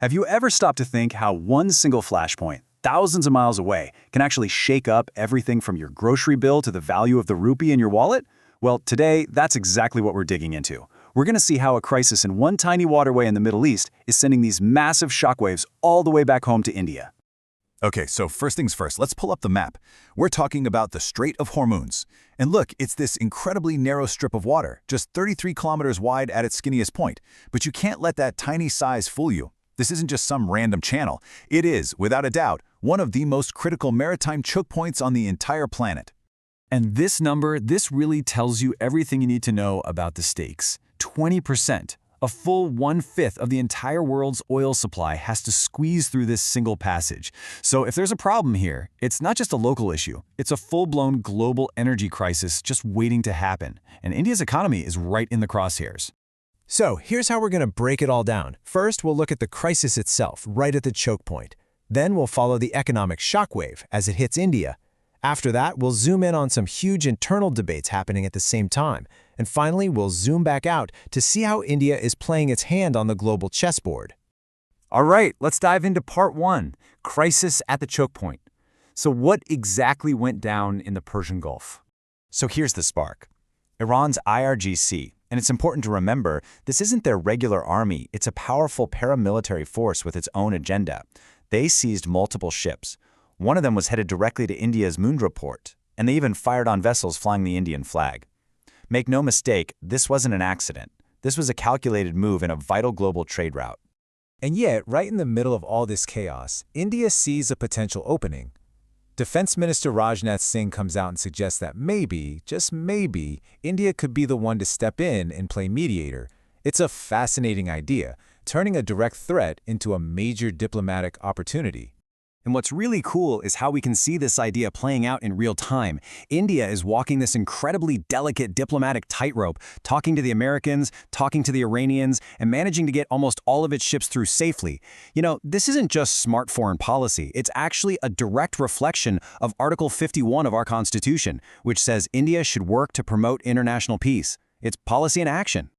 Have you ever stopped to think how one single flashpoint, thousands of miles away, can actually shake up everything from your grocery bill to the value of the rupee in your wallet? Well, today, that's exactly what we're digging into. We're going to see how a crisis in one tiny waterway in the Middle East is sending these massive shockwaves all the way back home to India. Okay, so first things first, let's pull up the map. We're talking about the Strait of Hormuz. And look, it's this incredibly narrow strip of water, just 33 kilometers wide at its skinniest point. But you can't let that tiny size fool you. This isn't just some random channel. It is, without a doubt, one of the most critical maritime choke points on the entire planet. And this number, this really tells you everything you need to know about the stakes. 20%. A full 1/5 of the entire world's oil supply has to squeeze through this single passage. So if there's a problem here, it's not just a local issue. It's a full-blown global energy crisis just waiting to happen. And India's economy is right in the crosshairs. So here's how we're going to break it all down. First, we'll look at the crisis itself, right at the choke point. Then we'll follow the economic shockwave as it hits India. After that, we'll zoom in on some huge internal debates happening at the same time. And finally, we'll zoom back out to see how India is playing its hand on the global chessboard. All right, let's dive into part one, crisis at the choke point. So what exactly went down in the Persian Gulf? So here's the spark. Iran's IRGC, and it's important to remember, this isn't their regular army, it's a powerful paramilitary force with its own agenda. They seized multiple ships. One of them was headed directly to India's Mundra port, and they even fired on vessels flying the Indian flag. Make no mistake, this wasn't an accident. This was a calculated move in a vital global trade route. And yet, right in the middle of all this chaos, India sees a potential opening. Defense Minister Rajnath Singh comes out and suggests that maybe, just maybe, India could be the one to step in and play mediator. It's a fascinating idea, turning a direct threat into a major diplomatic opportunity. And what's really cool is how we can see this idea playing out in real time. India is walking this incredibly delicate diplomatic tightrope, talking to the Americans, talking to the Iranians, and managing to get almost all of its ships through safely. You know, this isn't just smart foreign policy. It's actually a direct reflection of Article 51 of our Constitution, which says India should work to promote international peace. It's policy in action.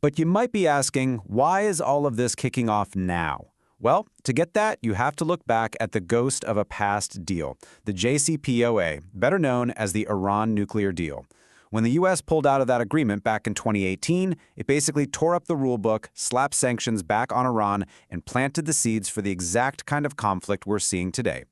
But you might be asking, why is all of this kicking off now? Well, to get that, you have to look back at the ghost of a past deal, the JCPOA, better known as the Iran nuclear deal. When the U.S. pulled out of that agreement back in 2018, it basically tore up the rulebook, slapped sanctions back on Iran, and planted the seeds for the exact kind of conflict we're seeing today.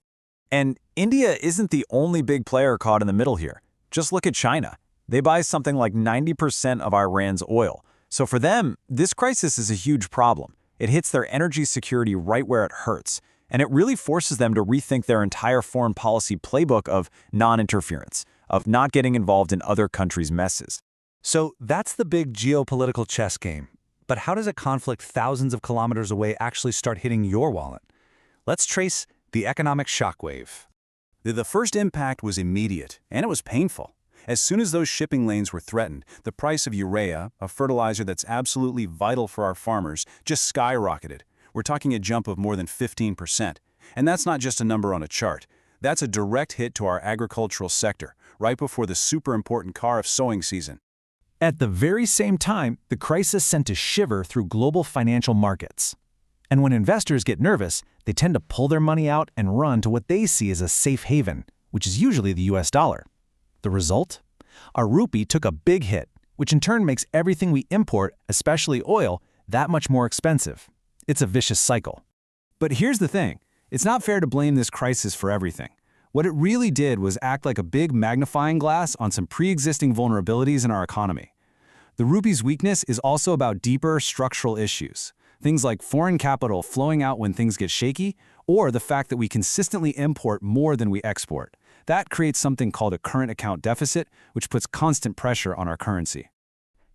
And India isn't the only big player caught in the middle here. Just look at China. They buy something like 90% of Iran's oil. So for them, this crisis is a huge problem. It hits their energy security right where it hurts, and it really forces them to rethink their entire foreign policy playbook of non-interference, of not getting involved in other countries' messes. So that's the big geopolitical chess game. But how does a conflict thousands of kilometers away actually start hitting your wallet? Let's trace the economic shockwave. The first impact was immediate, and it was painful. As soon as those shipping lanes were threatened, the price of urea, a fertilizer that's absolutely vital for our farmers, just skyrocketed. We're talking a jump of more than 15%. And that's not just a number on a chart. That's a direct hit to our agricultural sector, right before the super important Kharif sowing season. At the very same time, the crisis sent a shiver through global financial markets. And when investors get nervous, they tend to pull their money out and run to what they see as a safe haven, which is usually the US dollar. The result? Our rupee took a big hit, which in turn makes everything we import, especially oil, that much more expensive. It's a vicious cycle. But here's the thing. It's not fair to blame this crisis for everything. What it really did was act like a big magnifying glass on some pre-existing vulnerabilities in our economy. The rupee's weakness is also about deeper structural issues. Things like foreign capital flowing out when things get shaky, or the fact that we consistently import more than we export. That creates something called a current account deficit, which puts constant pressure on our currency.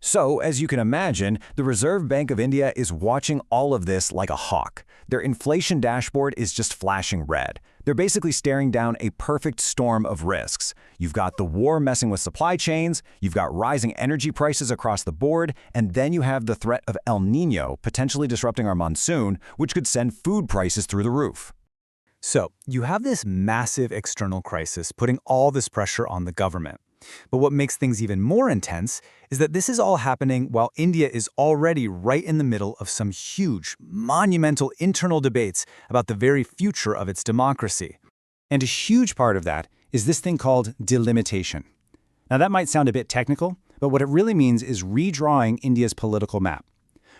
So, as you can imagine, the Reserve Bank of India is watching all of this like a hawk. Their inflation dashboard is just flashing red. They're basically staring down a perfect storm of risks. You've got the war messing with supply chains, you've got rising energy prices across the board, and then you have the threat of El Niño potentially disrupting our monsoon, which could send food prices through the roof. So, you have this massive external crisis putting all this pressure on the government. But what makes things even more intense is that this is all happening while India is already right in the middle of some huge, monumental internal debates about the very future of its democracy. And a huge part of that is this thing called delimitation. Now that might sound a bit technical, but what it really means is redrawing India's political map.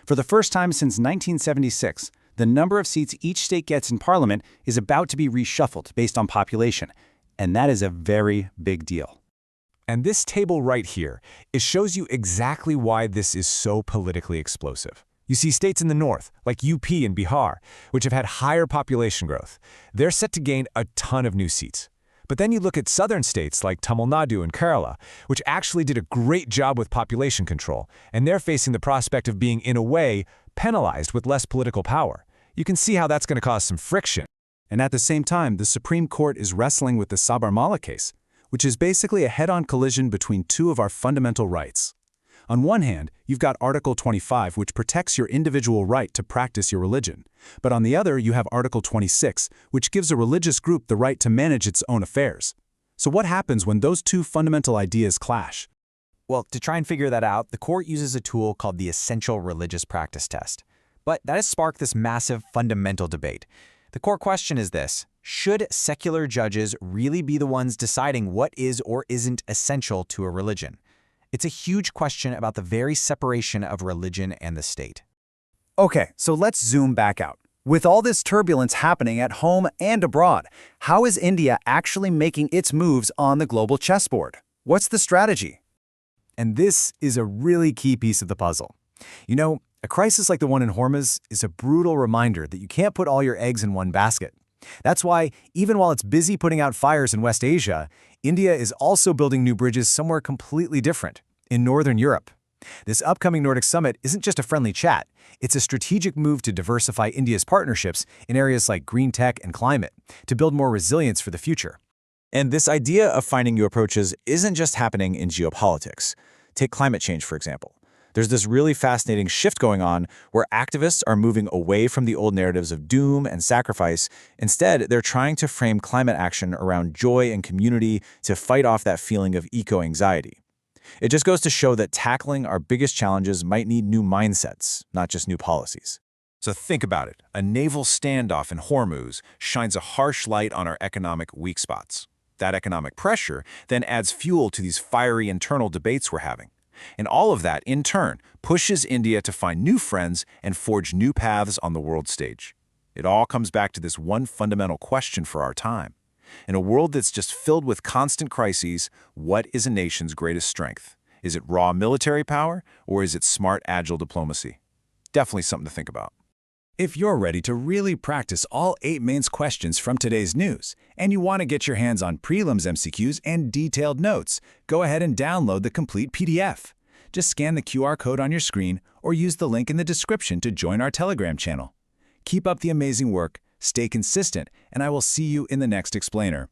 For the first time since 1976, the number of seats each state gets in parliament is about to be reshuffled based on population, and that is a very big deal. And this table right here, it shows you exactly why this is so politically explosive. You see states in the north, like UP and Bihar, which have had higher population growth. They're set to gain a ton of new seats. But then you look at southern states like Tamil Nadu and Kerala, which actually did a great job with population control, and they're facing the prospect of being, in a way, penalized with less political power. You can see how that's going to cause some friction. And at the same time, the Supreme Court is wrestling with the Sabarmala case, which is basically a head-on collision between two of our fundamental rights. On one hand, you've got Article 25, which protects your individual right to practice your religion. But on the other, you have Article 26, which gives a religious group the right to manage its own affairs. So what happens when those two fundamental ideas clash? Well, to try and figure that out, the court uses a tool called the Essential Religious Practice Test. But that has sparked this massive fundamental debate. The core question is this: should secular judges really be the ones deciding what is or isn't essential to a religion? It's a huge question about the very separation of religion and the state. Okay, so let's zoom back out. With all this turbulence happening at home and abroad, how is India actually making its moves on the global chessboard? What's the strategy? And this is a really key piece of the puzzle. You know, a crisis like the one in Hormuz is a brutal reminder that you can't put all your eggs in one basket. That's why, even while it's busy putting out fires in West Asia, India is also building new bridges somewhere completely different, in Northern Europe. This upcoming Nordic summit isn't just a friendly chat, it's a strategic move to diversify India's partnerships in areas like green tech and climate, to build more resilience for the future. And this idea of finding new approaches isn't just happening in geopolitics. Take climate change, for example. There's this really fascinating shift going on where activists are moving away from the old narratives of doom and sacrifice. Instead, they're trying to frame climate action around joy and community to fight off that feeling of eco-anxiety. It just goes to show that tackling our biggest challenges might need new mindsets, not just new policies. So think about it. A naval standoff in Hormuz shines a harsh light on our economic weak spots. That economic pressure then adds fuel to these fiery internal debates we're having. And all of that, in turn, pushes India to find new friends and forge new paths on the world stage. It all comes back to this one fundamental question for our time. In a world that's just filled with constant crises, what is a nation's greatest strength? Is it raw military power, or is it smart, agile diplomacy? Definitely something to think about. If you're ready to really practice all 8 mains questions from today's news, and you want to get your hands on Prelims MCQs and detailed notes, go ahead and download the complete PDF. Just scan the QR code on your screen or use the link in the description to join our Telegram channel. Keep up the amazing work, stay consistent, and I will see you in the next explainer.